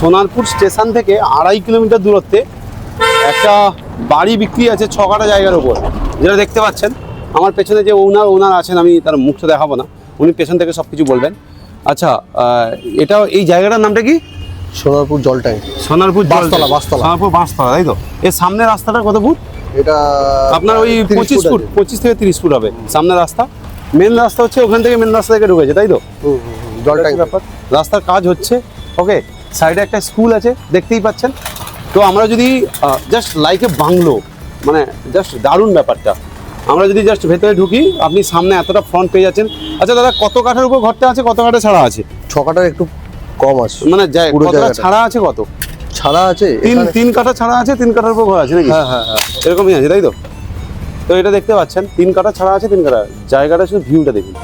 Sonarpur station থেকে 2.5 kilometre দূরত্বে একটা বাড়ি বিক্রি আছে 6 কাঠা জায়গার উপর, যেটা দেখতে পাচ্ছেন। আমার পেছনে যে ওনার আছেন, আমি তার মুখটা দেখাবো না, উনি পেছন থেকে সব কিছু বলবেন। আচ্ছা, এটা এই জায়গাটার নামটা কি? সোনারপুর জল ট্যাঙ্ক। সোনারপুর বাঁশতলা। সোনারপুর বাঁশতলা, তাই তো? এর সামনের রাস্তাটা কত ফুট? এটা আপনার ওই 25 ফুট, 25 থেকে 30 ফুট হবে সামনের রাস্তা। মেন রাস্তা হচ্ছে ওখান থেকে, মেন রাস্তা থেকে ঢুকেছে, তাই তো? জল ট্যাঙ্ক ব্যাপার। রাস্তার কাজ হচ্ছে, ওকে। সাইডে একটা স্কুল আছে, দেখতেই পাচ্ছেন। তো আমরা যদি জাস্ট লাইক এ বাংলো, মানে জাস্ট দারুণ ব্যাপারটা। আমরা যদি জাস্ট ভেতরে ঢুকি, আপনি সামনে এতটা ফ্রন্ট পেয়ে যাচ্ছেন। আচ্ছা দাদা, কত কাঠার উপর ঘরটা আছে, কত কাঠা ছাড়া আছে? 6 কাঠার একটু কম আছে, মানে কতটা ছাড়া আছে? কত ছাড়া আছে? 3 কাঠা ছাড়া আছে, 3 কাঠার উপর ঘর আছে নাকি? হ্যাঁ হ্যাঁ হ্যাঁ, এরকমই আছে, তাই তো? তো এটা দেখতে পাচ্ছেন 3 কাঠা ছাড়া আছে, 3 কাঠা জায়গাটা, শুধু ভিউটা দেখুন।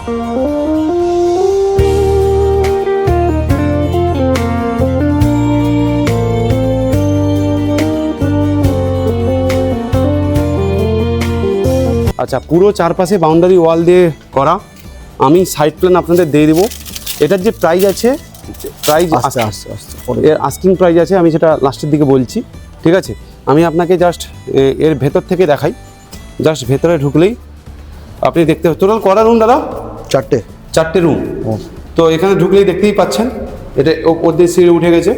আচ্ছা, পুরো চারপাশে বাউন্ডারি ওয়াল দিয়ে করা। আমি সাইড প্ল্যান আপনাদের দিয়ে দেবো। এটার যে প্রাইস আছে, প্রাইস আস্তে আস্তে আস্তে এর আস্কিং প্রাইস আছে, আমি সেটা লাস্টের দিকে বলছি, ঠিক আছে? আমি আপনাকে জাস্ট এর ভেতর থেকে দেখাই। জাস্ট ভেতরে ঢুকলেই আপনি দেখতে পাচ্ছেন টোটাল কটা রুম দাদা? 4টে রুম। তো এখানে ঢুকলেই দেখতেই পাচ্ছেন, এটা ওপর দিয়ে সিঁড়ি উঠে গেছে।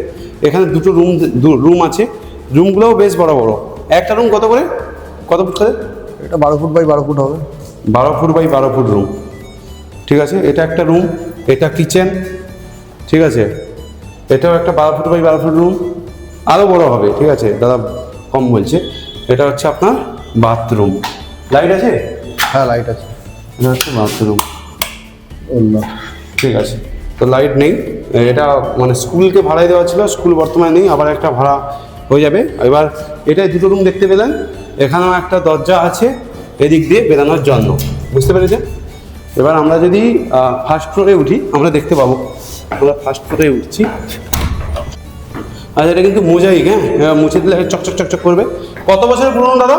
এখানে দুটো রুম আছে, রুমগুলোও বেশ বড় বড়। একটা রুম কত করে, কত ফুট করে? এটা 12 ফুট বাই 12 ফুট হবে। 12 ফুট বাই 12 ফুট রুম, ঠিক আছে? এটা একটা রুম, এটা কিচেন, ঠিক আছে? এটাও একটা 12 ফুট বাই 12 ফুট রুম, আরও বড় হবে, ঠিক আছে? দাদা কম বলছে। এটা হচ্ছে আপনার বাথরুম। লাইট আছে? হ্যাঁ লাইট আছে। এটা হচ্ছে বাথরুম, ঠিক আছে? তো লাইট নেই, এটা মানে স্কুলকে ভাড়ায় দেওয়া ছিল, স্কুল বর্তমানে নেই, আবার একটা ভাড়া হয়ে যাবে। এবার এটাই দুটো রুম দেখতে পেলেন। এখানেও একটা দরজা আছে এদিক দিয়ে বেরানোর জন্য, বুঝতে পেরেছেন? এবার আমরা যদি ফার্স্ট ফ্লোরে উঠি, আমরা দেখতে পাবো। আমরা ফার্স্ট ফ্লোরে উঠছি। আর এটা কিন্তু মোজাইক, হ্যাঁ, মুছে দিলে চকচক চকচক করবে। কত বছর পুরনো দাদা?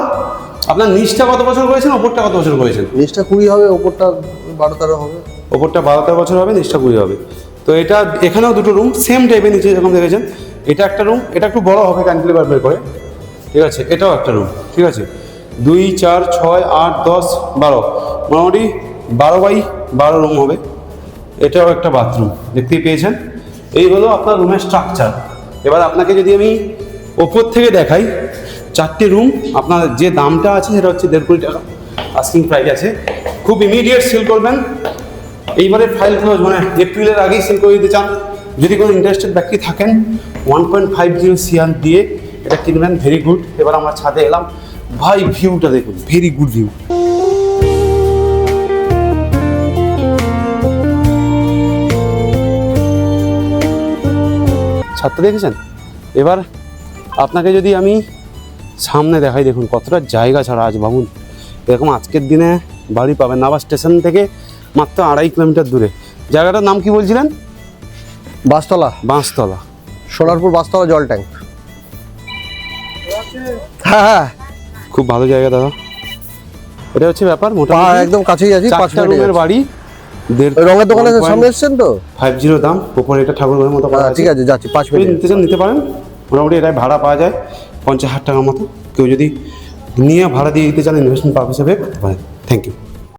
আপনার নিচটা কত বছর করেছেন, ওপরটা কত বছর করেছেন? নিচটা 20 হবে, ওপরটা 12-13 হবে। ওপরটা 12-13 বছর হবে, নিচটা 20 হবে। তো এটা এখানেও দুটো রুম সেম টাইপের, নিচে যেরকম দেখেছেন। এটা একটা রুম, এটা একটু বড় হবে ক্যান্টিলিভার বের করে, ঠিক আছে? এটাও একটা রুম, ঠিক আছে? 2, 4, 6, 8, 10, 12, মোটামুটি 12 বাই 12 রুম হবে। এটাও একটা বাথরুম, দেখতেই পেয়েছেন। এই হলো আপনার রুমের স্ট্রাকচার। এবার আপনাকে যদি আমি ওপর থেকে দেখাই, 4টে রুম, আপনার যে দামটা আছে সেটা হচ্ছে 1.5 কোটি টাকা আস্কিং প্রাইস আছে। খুব ইমিডিয়েট সেল করবেন। এইবারে ফাইল ক্লোজ, মানে এপ্রিলের আগেই সেল করে দিতে চান। যদি কোনো ইন্টারেস্টেড ব্যক্তি থাকেন, 1.50 CR দিয়ে এটা কিনবেন, ভেরি গুড। এবার আমরা ছাদে এলাম, ভাই ভিউটা দেখুন, ভেরি গুড ভিউ। ছাদটা দেখেছেন? এবার আপনাকে যদি আমি সামনে দেখাই, দেখুন কতটা জায়গা ছাড়া আছে ভাবুন। এরকম আজকের দিনে বাড়ি পাবেন না। আবার স্টেশন থেকে মাত্র 2.5 কিলোমিটার দূরে। জায়গাটার নাম কি বলছিলেন? বাঁশতলা। বাঁশতলা, সোনারপুর বাঁশতলা জল ট্যাঙ্ক। হ্যাঁ হ্যাঁ, খুব ভালো জায়গা দাদা। এটা হচ্ছে ব্যাপার, মোটামুটি একদম কাছেই আছি, 5 4টা মিনিটের রুমের বাড়ি। রঙের দোকানের সামনে এসেছেন তো? 50 দাম, উপরে এটা ঠাকুর ঘরের মতো করা আছে। ঠিক আছে, যাচ্ছি 5 মিনিট। নিতে চান নিতে পারেন। মোটামুটি এটা ভাড়া পাওয়া যায় 50,000 টাকার মতো। কেউ যদি নিয়ে ভাড়া দিয়ে দিতে চান, ইনভেস্টমেন্ট পারপাস হিসেবে করতে পারেন। Thank you.